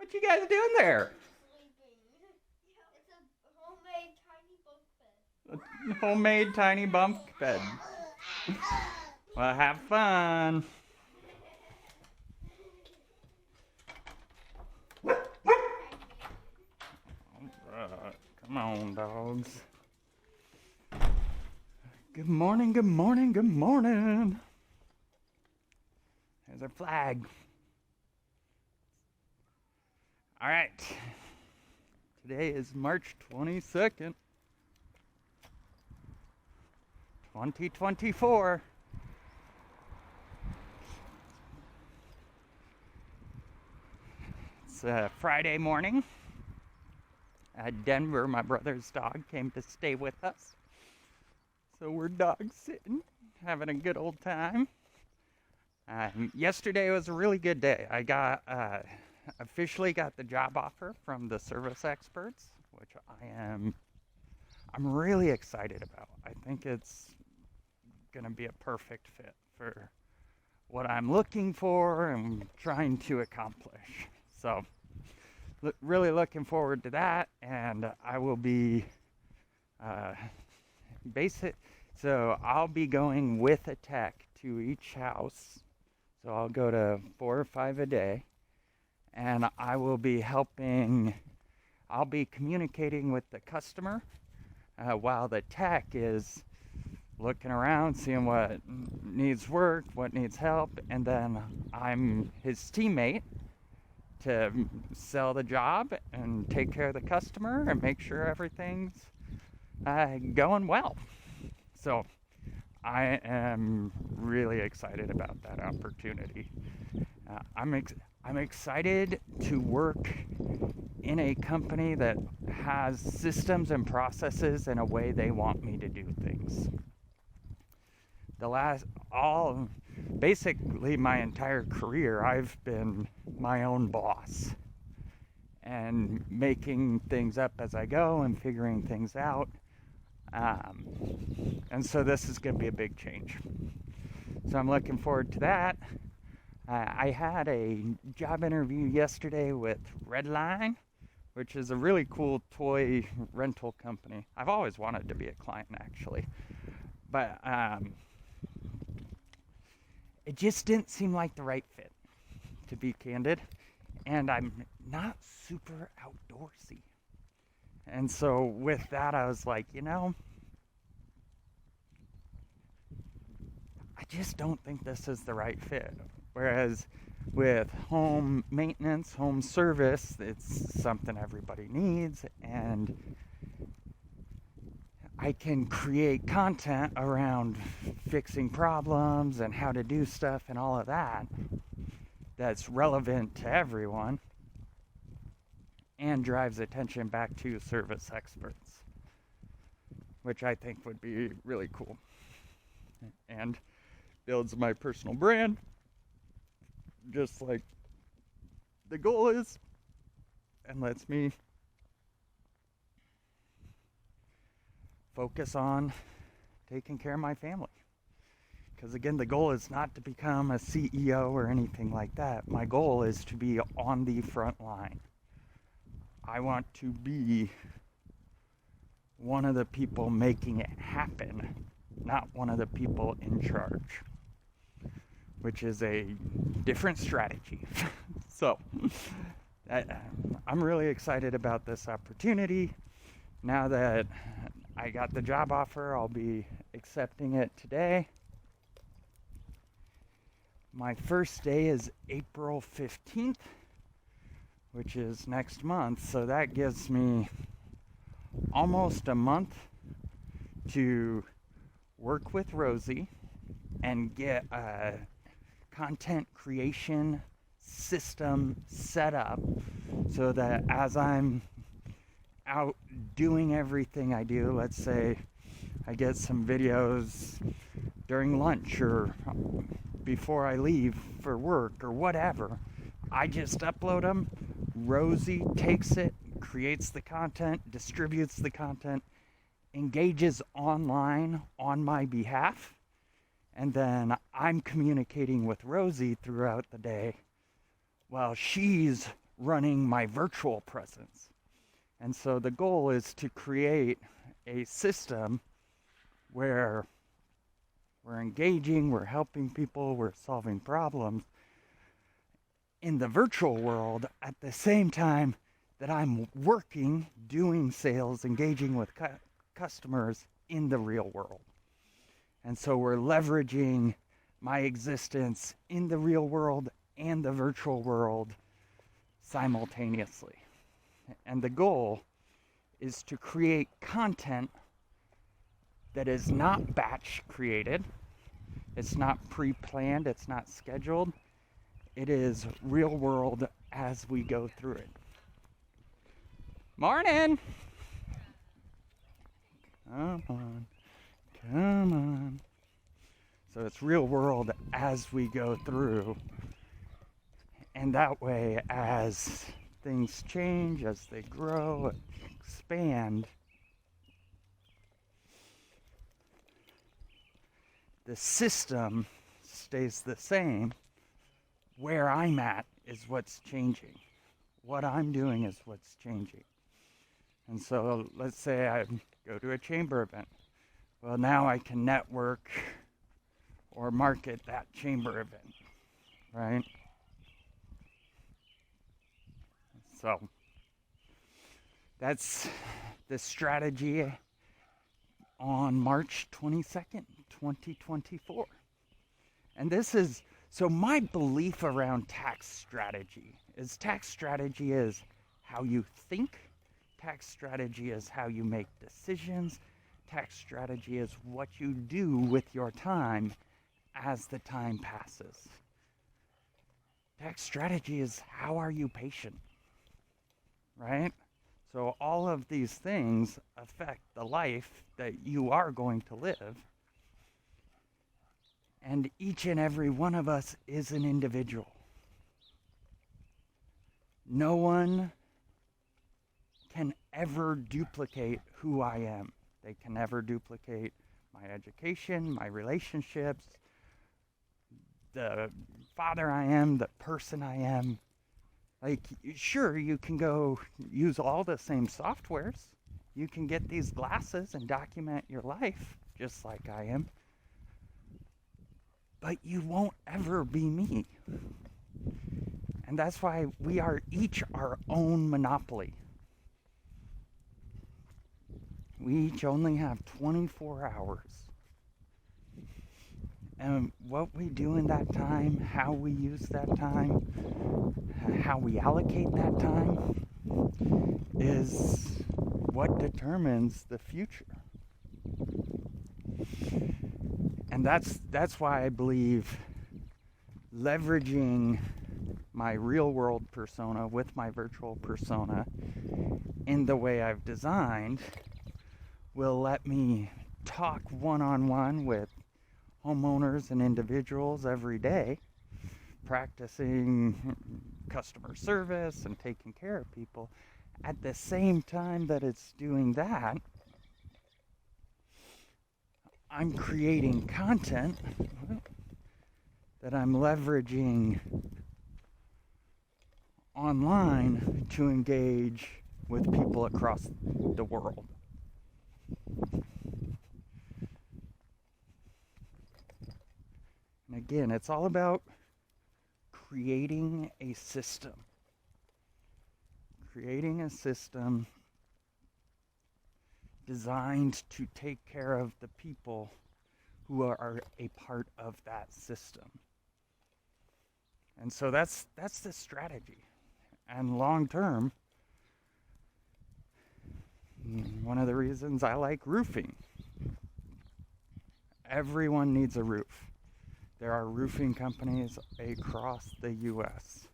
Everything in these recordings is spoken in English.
What you guys doing there? It's a homemade tiny bunk bed. A homemade tiny bunk bed. Well, have fun. Come on, dogs. Good morning, good morning, good morning. There's our flag. All right. Today is March 22nd, 2024. It's Friday morning. Denver, my brother's dog, came to stay with us. So we're dog sitting, having a good old time. Yesterday was a really good day. I got officially got the job offer from the Service Experts, which I'm really excited about. I think it's gonna be a perfect fit for what I'm looking for and trying to accomplish. So really looking forward to that, and I will be so I'll be going with a tech to each house. So I'll go to 4 or 5 a day, and I will be I'll be communicating with the customer while the tech is looking around, seeing what needs work, what needs help, and then I'm his teammate to sell the job and take care of the customer and make sure everything's going well. So I am really excited about that opportunity. I'm excited to work in a company that has systems and processes in a way they want me to do things. Basically my entire career, I've been my own boss and making things up as I go and figuring things out. And so this is going to be a big change. So I'm looking forward to that. I had a job interview yesterday with Redline, which is a really cool toy rental company. I've always wanted to be a client, actually. But it just didn't seem like the right fit, to be candid. And I'm not super outdoorsy. And so with that, I was like, I just don't think this is the right fit. Whereas with home maintenance, home service, it's something everybody needs, and I can create content around fixing problems and how to do stuff and all of that that's relevant to everyone and drives attention back to Service Experts, which I think would be really cool and builds my personal brand just like the goal is, and lets me focus on taking care of my family. Because again, the goal is not to become a CEO or anything like that. My goal is to be on the front line. I want to be one of the people making it happen, not one of the people in charge, which is a different strategy. So I'm really excited about this opportunity. Now that I got the job offer, I'll be accepting it today. My first day is April 15th, which is next month, so that gives me almost a month to work with Rosie and get a content creation system set up so that as I'm out doing everything I do, let's say I get some videos during lunch or before I leave for work or whatever, I just upload them. Rosie takes it, creates the content, distributes the content, engages online on my behalf, and then I'm communicating with Rosie throughout the day while she's running my virtual presence. And so the goal is to create a system where we're engaging, we're helping people, we're solving problems in the virtual world at the same time that I'm working, doing sales, engaging with customers in the real world. And so we're leveraging my existence in the real world and the virtual world simultaneously. And the goal is to create content that is not batch created, it's not pre-planned, it's not scheduled. It is real world as we go through it. Morning! Come on, come on. So it's real world as we go through. And that way, as things change, as they grow, expand, the system stays the same. Where I'm at is what's changing. What I'm doing is what's changing. And so let's say I go to a chamber event. Well, now I can network or market that chamber event, right? So that's the strategy on March 22nd, 2024. And this is, so my belief around tax strategy is how you think. Tax strategy is how you make decisions. Tax strategy is what you do with your time as the time passes. Tax strategy is how are you patient, right? So all of these things affect the life that you are going to live. And each and every one of us is an individual. No one can ever duplicate who I am. They can never duplicate my education, my relationships, the father I am, the person I am. Like, sure, you can go use all the same softwares. You can get these glasses and document your life just like I am. But you won't ever be me. And that's why we are each our own monopoly. We each only have 24 hours. And what we do in that time, how we use that time, how we allocate that time, is what determines the future. And that's why I believe leveraging my real world persona with my virtual persona in the way I've designed will let me talk one-on-one with homeowners and individuals every day, practicing customer service and taking care of people. At the same time that it's doing that, I'm creating content that I'm leveraging online to engage with people across the world. And again, it's all about creating a system. Creating a system designed to take care of the people who are a part of that system. And so that's the strategy. And long term, one of the reasons I like roofing. Everyone needs a roof. There are roofing companies across the US.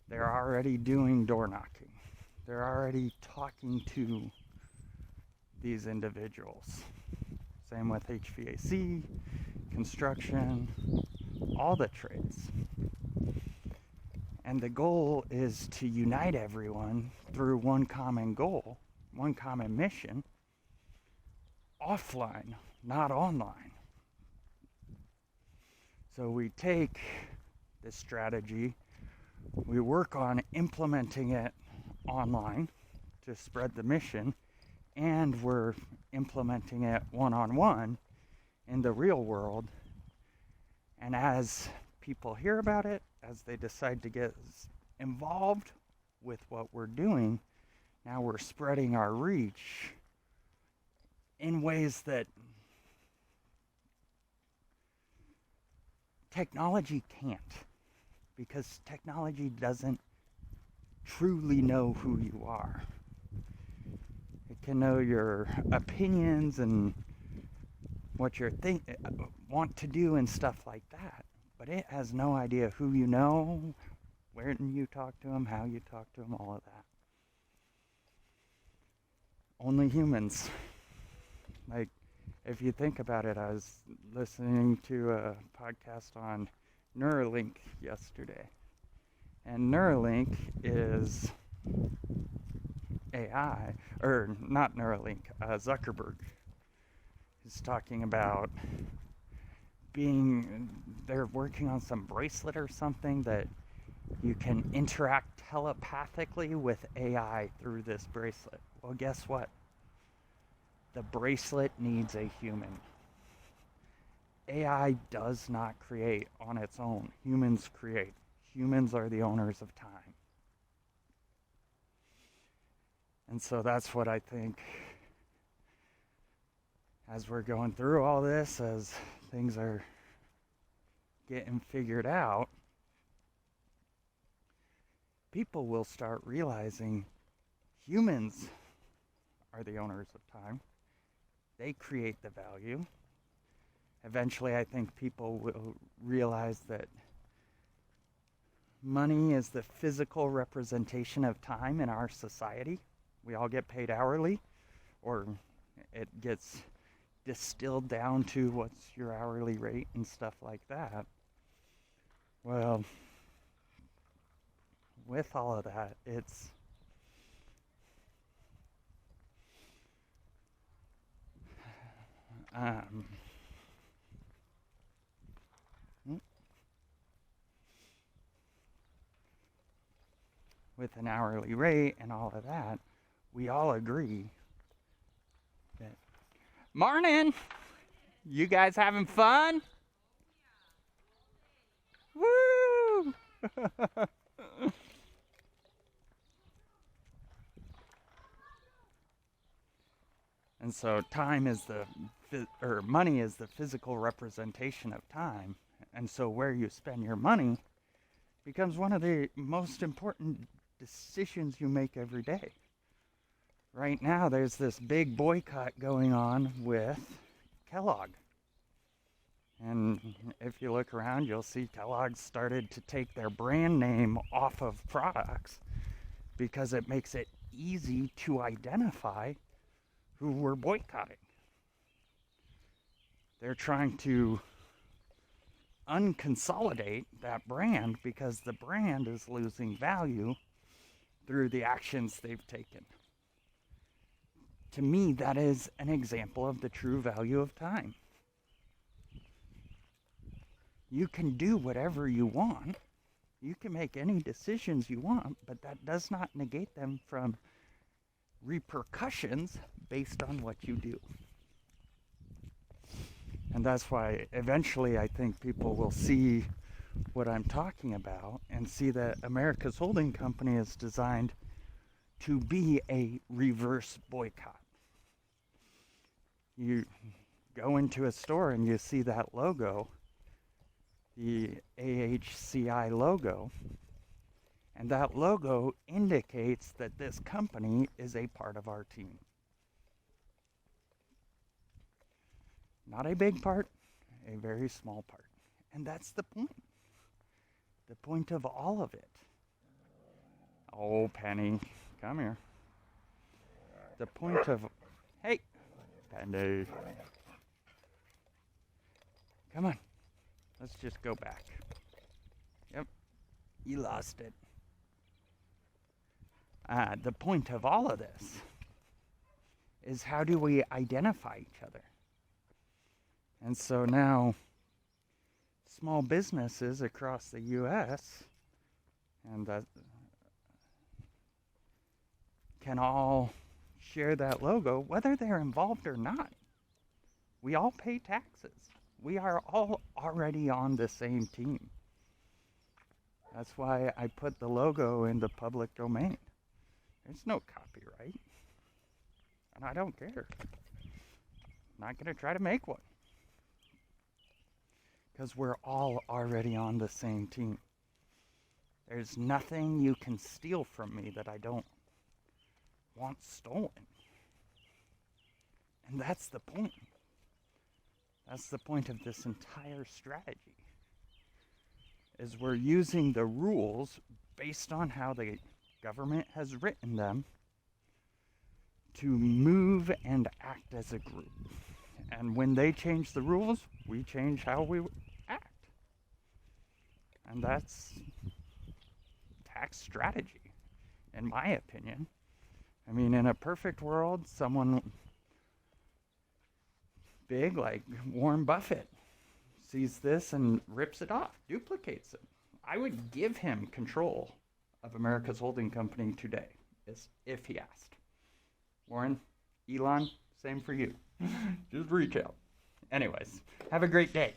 They're already doing door knocking. They're already talking to these individuals. Same with HVAC, construction, all the trades. And the goal is to unite everyone through one common goal, one common mission, offline, not online. So we take this strategy, We work on implementing it online to spread the mission, and we're implementing it one-on-one in the real world. And as people hear about it, as they decide to get involved with what we're doing, now we're spreading our reach in ways that technology can't, because technology doesn't truly know who you are. It can know your opinions and what you want to do and stuff like that, but it has no idea who you know, where you talk to them, how you talk to them, all of that. Only humans. Like, if you think about it, I was listening to a podcast on Neuralink yesterday. And Neuralink is AI, or not Neuralink, Zuckerberg is talking about they're working on some bracelet or something that you can interact telepathically with AI through this bracelet. Well, guess what? The bracelet needs a human. AI does not create on its own. Humans create. Humans are the owners of time. And so that's what I think, as we're going through all this, as things are getting figured out, people will start realizing humans are the owners of time. They create the value. Eventually, I think people will realize that money is the physical representation of time in our society. We all get paid hourly, or it gets distilled down to what's your hourly rate and stuff like that. Well, with all of that, it's with an hourly rate and all of that, we all agree that, morning, you guys having fun? Woo! And so time is money is the physical representation of time. And so where you spend your money becomes one of the most important decisions you make every day. Right now, there's this big boycott going on with Kellogg. And if you look around, you'll see Kellogg's started to take their brand name off of products because it makes it easy to identify who we're boycotting. They're trying to unconsolidate that brand because the brand is losing value through the actions they've taken. To me, that is an example of the true value of time. You can do whatever you want. You can make any decisions you want, but that does not negate them from repercussions based on what you do. And that's why eventually I think people will see what I'm talking about and see that America's Holding Company is designed to be a reverse boycott. You go into a store and you see that logo, the AHCI logo, and that logo indicates that this company is a part of our team. Not a big part, a very small part. And that's the point. The point of all of it. Oh, Penny, come here. The point of... Hey, Penny. Come on. Let's just go back. Yep, you lost it. The point of all of this is, how do we identify each other? And so now, small businesses across the U.S. and that can all share that logo, whether they're involved or not. We all pay taxes. We are all already on the same team. That's why I put the logo in the public domain. There's no copyright. And I don't care. I'm not going to try to make one. Because we're all already on the same team. There's nothing you can steal from me that I don't want stolen. And that's the point. That's the point of this entire strategy. Is we're using the rules based on how the government has written them to move and act as a group. And when they change the rules, we change how we act. And that's tax strategy, in my opinion. I mean, in a perfect world, someone big like Warren Buffett sees this and rips it off, duplicates it. I would give him control of America's holding company today, if he asked. Warren, Elon, same for you. Just reach out. Anyways, have a great day.